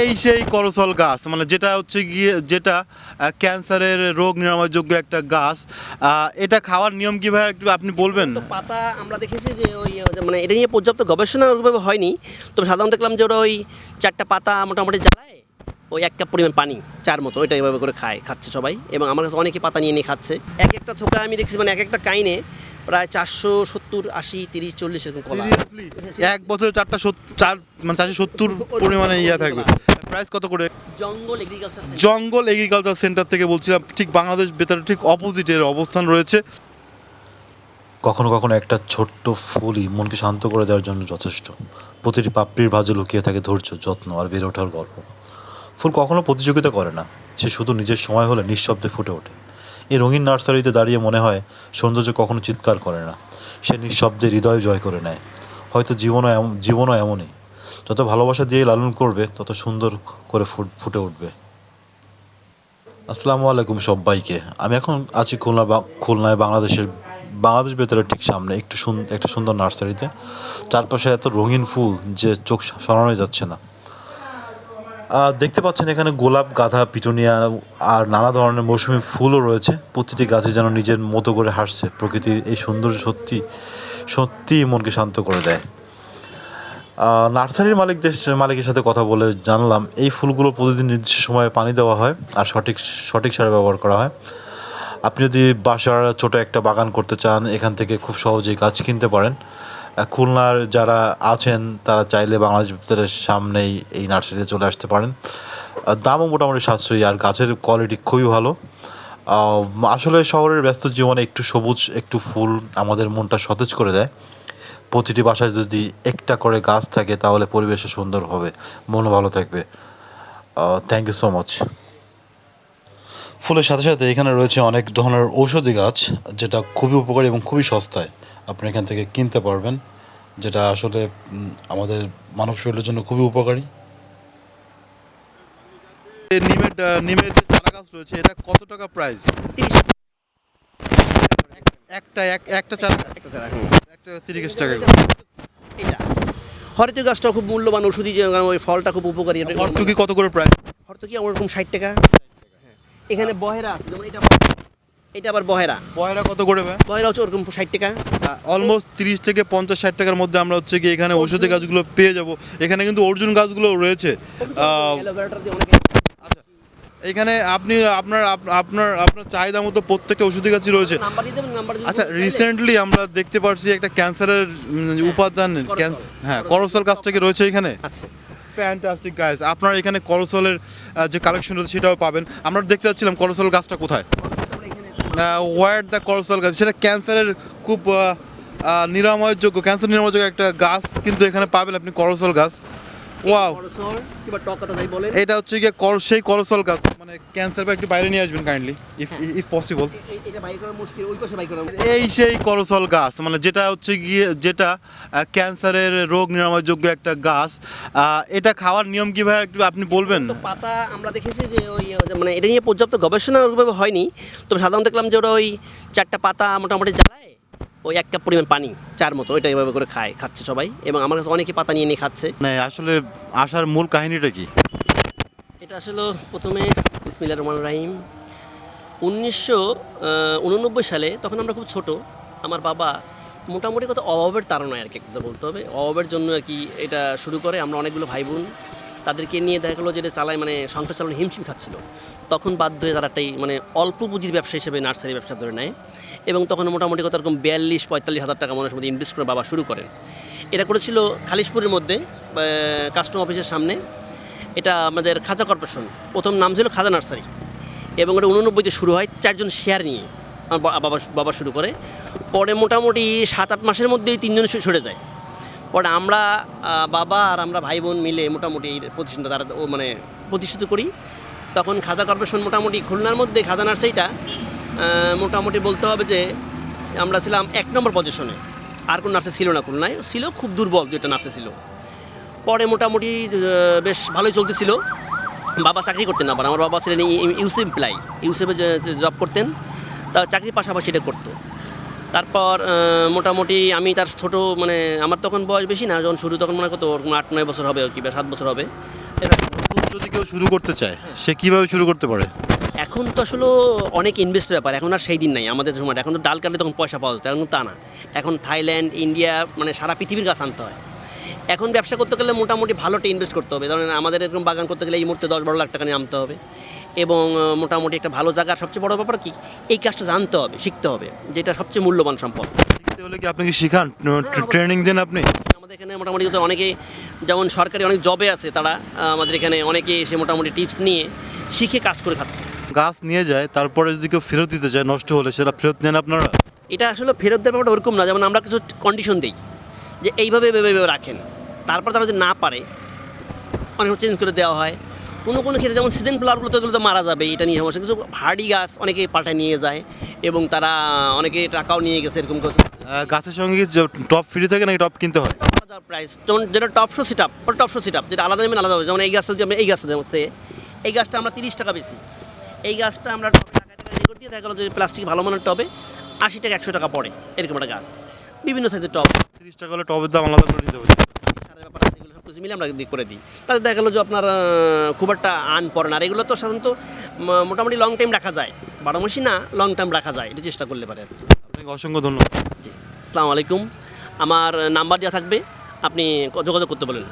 এই সেই করসল গাছ মানে যেটা হচ্ছে গিয়ে যেটা ক্যান্সারের রোগ নিরাময়যোগ্য একটা গাছ। এটা খাওয়ার নিয়ম কিভাবে একটু আপনি বলবেন? তো পাতা আমরা দেখেছি যে ওই মানে এটা নিয়ে পর্যাপ্ত গবেষণা ওইভাবে হয়নি, তবে সাধারণত দেখলাম যে ওরা ওই 4টা পাতা মোটামুটি জ্বালায়, ওই 1 কাপ পরিমাণ পানি চার মতো ওইটা এভাবে করে খাচ্ছে সবাই, এবং আমার কাছে অনেকে পাতা নিয়ে খাচ্ছে। এক একটা থোকা আমি দেখছি মানে এক একটা কাইনে প্রায় 470, 80, 30, 40 এরকম কলা। সিরিয়াসলি এক বছরে 470 পরিমাণে থাকবে। প্রাইস কত করে? জঙ্গল এগ্রিকালচার সেন্টার থেকে বলছিলাম, ঠিক বাংলাদেশ বেতারের ঠিক অপোজিটের অবস্থান রয়েছে। কখনো কখনো একটা ছোট্ট ফুলই মনকে শান্ত করে দেওয়ার জন্য যথেষ্ট। প্রতিটি পাপড়ির ভাঁজে লুকিয়ে থাকে ধৈর্য, যত্ন আর বেড়ে ওঠার গল্প। ফুল কখনো প্রতিযোগিতা করে না, সে শুধু নিজের সময় হলে নিঃশব্দে ফুটে ওঠে। এই রঙিন নার্সারিতে দাঁড়িয়ে মনে হয় সৌন্দর্য কখনো চিৎকার করে না, সে নিঃশব্দে হৃদয় জয় করে নেয়। হয়তো জীবনও এমনই, যত ভালোবাসা দিয়ে লালন করবে তত সুন্দর করে ফুটে উঠবে। আসসালামু আলাইকুম সবাইকে। আমি এখন আছি খুলনায় বাংলাদেশ বেতারের ঠিক সামনে একটা সুন্দর নার্সারিতে। চারপাশে এত রঙিন ফুল যে চোখ সরানো যাচ্ছে না। দেখতে পাচ্ছেন এখানে গোলাপ, গাঁদা, পিটুনিয়া আর নানা ধরনের মৌসুমী ফুলও রয়েছে। প্রতিটি গাছে যেন নিজের মতো করে হাসছে। প্রকৃতির এই সৌন্দর্য সত্যি মনকে শান্ত করে দেয়। নার্সারির মালিকের সাথে কথা বলে জানলাম এই ফুলগুলো প্রতিদিন নির্দিষ্ট সময়ে পানি দেওয়া হয় আর সঠিক সার ব্যবহার করা হয়। আপনি যদি বাসার ছোট একটা বাগান করতে চান, এখান থেকে খুব সহজেই গাছ কিনতে পারেন। খুলনার যারা আছেন তারা চাইলে বাংলাদেশ বেতারের সামনেই এই নার্সারিতে চলে আসতে পারেন। দামও মোটামুটি সাশ্রয়ী আর গাছের কোয়ালিটি খুবই ভালো। আসলে শহরের ব্যস্ত জীবনে একটু সবুজ, একটু ফুল আমাদের মনটা সতেজ করে দেয়। প্রতিটি বাসায় যদি একটা করে গাছ থাকে তাহলে পরিবেশও সুন্দর হবে, মনও ভালো থাকবে। Thank you so much. ফুলের সাথে সাথে এখানে রয়েছে অনেক ধরনের ঔষধি গাছ, যেটা খুবই উপকারী এবং খুবই সস্তায় আপনি এখান থেকে কিনতে পারবেন, যেটা আসলে আমাদের মানব শরীরের জন্য খুবই উপকারী। নিমের যে চারা গাছ রয়েছে, এটা কত টাকা প্রাইস? 30 একটা চারা একটা চারা। একটা 30 টাকা। এটা হরতকি গাছটা খুব মূল্যবান ওষুধি, যে ওই ফলটা খুব উপকারী। হরতুকি কত করে প্রাইস? হরতকি আমার ওরকম 60 টাকা। এখানে বহেরা আছে, যেমন এটা আবার বহেরা কত করে ভাই? বহেরা হচ্ছে ওরকম 60 টাকা। অলমোস্ট 30 থেকে 50-60 টাকার মধ্যে আমরা হচ্ছে কি এখানে ঔষধি গাছগুলো পেয়ে যাব। এখানে কিন্তু অর্জুন গাছগুলো রয়েছে। অ্যালোভেরাটার দিয়ে অনেক। আচ্ছা, এখানে আপনি আপনার চাহিদা মতো প্রত্যেকটা ওষুধি গাছই রয়েছে। নাম্বার দিয়ে দেবেন, নাম্বার দিয়ে আচ্ছা, রিসেন্টলি আমরা দেখতে পাচ্ছি একটা ক্যান্সারের উপাদান করসল গাছটাকে রয়েছে এখানে। আচ্ছা, ফ্যান্টাস্টিক গাইস, আপনার এখানে করসলের যে কালেকশন রয়েছে সেটাও পাবেন। আমরা দেখতে যাচ্ছিলাম করসল গাছটা কোথায়, ওয়ার দ্য করসল গাছ, সেটা ক্যান্সারের খুব ক্যান্সার নিরাময়যোগ্য একটা গাছ কিন্তু এখানে পাবেন আপনি, করসল গাছ। ওয়াও, করসল কিংবা টক কথা যাই বলেন, এটা হচ্ছে গিয়ে সেই করসল গাছ, মানে ক্যান্সার একটু বাইরে নিয়ে আসবেন কাইন্ডলি ইফ পসিবল। এটা বাই করা মুশকিল, ওই পাশে বাই করা। এই সেই করসল গাছ মানে যেটা হচ্ছে গিয়ে যেটা ক্যান্সারের রোগ নিরাময়যোগ্য একটা গাছ। এটা খাওয়ার নিয়ম কিভাবে একটু আপনি বলবেন? তো পাতা আমরা দেখেছি যে ওই মানে এটা নিয়ে পর্যাপ্ত গবেষণা ওইভাবে হয়নি, তবে সাধারণত দেখলাম যে ওরা ওই 4টা পাতা মোটামুটি জ্বালায়, ওই 1 কাপ পরিমাণ পানি চার মতো ওইটা এভাবে করে খাচ্ছে সবাই, এবং আমার কাছে অনেকে পাতা নিয়ে খাচ্ছে। মানে আসলে আসার মূল কাহিনীটা কি? এটা আসলে প্রথমে বিসমিল্লাহির রহমানির রহিম 1989 সালে, তখন আমরা খুব ছোট। আমার বাবা মোটামুটি কত অভাবের তাড়নায় আর কি কথা বলতে হবে, অভাবের জন্য আর কি এটা শুরু করে। আমরা অনেকগুলো ভাই বোন, তাদেরকে নিয়ে দেখা গেলো যেটা চালায়, মানে সংসার চালানো হিমশিম খাচ্ছিল। তখন বাধ্য হয়ে তারা একটাই মানে অল্প পুঁজির ব্যবসা হিসেবে নার্সারি ব্যবসা ধরে নেয়, এবং তখন মোটামুটি কত রকম 42-45 হাজার টাকা মানুষের মধ্যে ইনভেস্ট করে বাবা শুরু করেন। এটা করেছিল খালিশপুরের মধ্যে কাস্টম অফিসের সামনে। এটা আমাদের খাজা কর্পোরেশন, প্রথম নাম ছিল খাজা নার্সারি, এবং এটা 89-তে শুরু হয় 4 জন শেয়ার নিয়ে আমার বাবা শুরু করে। পরে মোটামুটি 7-8 মাসের মধ্যেই 3 জন সরে যায়। পরে আমরা বাবা আর আমরা ভাই বোন মিলে মোটামুটি এই প্রতিষ্ঠানটা তারা মানে প্রতিষ্ঠিত করি। তখন খাজা কর্পোরেশন মোটামুটি খুলনার মধ্যে খাজা নার্সারিটা মোটামুটি বলতে হবে যে আমরা ছিলাম 1 নম্বর পজিশনে, আর কোনো নার্সারি ছিল না খুলনায়, ছিল খুব দুর্বল যেটা নার্সারি ছিল। পরে মোটামুটি বেশ ভালোই চলতেছিল। বাবা চাকরি করতেন, আবার আমার বাবা ছিলেন ইউসেফে জব করতেন, তা চাকরির পাশাপাশি এটা করতো। তারপর মোটামুটি আমি তার ছোটো, মানে আমার তখন বয়স বেশি না যখন শুরু, তখন মনে হয় কত 8-9 বছর হবে কি, 7 বছর হবে। কেউ শুরু করতে চায় সে কিভাবে শুরু করতে পারে? এখন তো আসলে অনেক ইনভেস্টের ব্যাপার, এখন আর সেই দিন নাই আমাদের সময়। এখন তো ডাল কাটলে তখন পয়সা পাওয়া যেত, এখন তা না। এখন থাইল্যান্ড, ইন্ডিয়া, মানে সারা পৃথিবীর গাছ আনতে হয়। এখন ব্যবসা করতে গেলে মোটামুটি ভালোটা ইনভেস্ট করতে হবে। ধরেন আমাদের এরকম বাগান করতে গেলে এই মুহূর্তে 10-12 লাখ টাকা নিয়ে আনতে হবে, এবং মোটামুটি একটা ভালো জায়গার সবচেয়ে বড় ব্যাপার কি, এই কাজটা জানতে হবে, শিখতে হবে, যেটা সবচেয়ে মূল্যবান সম্পদ। শিখতে হলে কি আপনি কি শিখান, ট্রেনিং দেন আপনি? আমাদের এখানে মোটামুটি তো অনেকে, যেমন সরকারি অনেক জবে আছে তারা, আমাদের এখানে অনেকে এসে মোটামুটি টিপস নিয়ে শিখে কাজ করে খাচ্ছে। গাছ নিয়ে যায়, তারপরে যদি কেউ ফেরত দিতে চায় নষ্ট হলে, সেটা ফেরত নেন আপনারা? এটা আসলে ফেরত দেওয়ার ব্যাপারটা ওরকম না, যেমন আমরা কিছু কন্ডিশন দিই যে এইভাবে এভাবে রাখেন, তারপর তারা যদি না পারে অনেক চেঞ্জ করে দেওয়া হয়। কোনো কোনো ক্ষেত্রে যেমন সিজন ফ্লাওয়ারগুলো তো এগুলো তো মারা যাবে, এটা নিয়ে সমস্যা। কিছু হার্ডি গাছ অনেকে পাল্টায় নিয়ে যায়, এবং তারা অনেকে টাকাও নিয়ে গেছে এরকম করে। গাছের সঙ্গে কি টপ ফ্রি থাকে নাকি টপ কিনতে হয়? আলাদা প্রাইস, যেমন যেটা টপশো সিট আপ, ওটা টপশো সিট আপ, যেটা আলাদা নেবেন আলাদা হবে। যেমন এই গাছটা যদি আমরা এই গাছটা, যেমন এই গাছটা আমরা 30 টাকা বেশি, এই গাছটা আমরা টবে টাকা রেকর্ড দিয়ে দেখা গেলো যে প্লাস্টিক ভালো মানের টবে 80 টাকা 100 টাকা পড়ে, এরকম একটা গাছ। বিভিন্ন সাইজের টব, 30 টাকা হলে টবের দাম আলাদা করে দিতে হবে। সারের ব্যাপার আছে, এগুলো সব কিছু মিলে আমরা দিক করে দিই। তাতে দেখা গেলো যে আপনার খুব একটা আন পড়ে না। আর এগুলো তো সাধারণত মোটামুটি লং টাইম রাখা যায়, 12 মাসই না, লং টাইম রাখা যায়, এটা চেষ্টা করলে পারে আর কি। আপনাকে অসংখ্য ধন্যবাদ। জি, আসসালামু আলাইকুম। আমার নাম্বার দেওয়া থাকবে, আপনি যোগাযোগ করতে বলেন।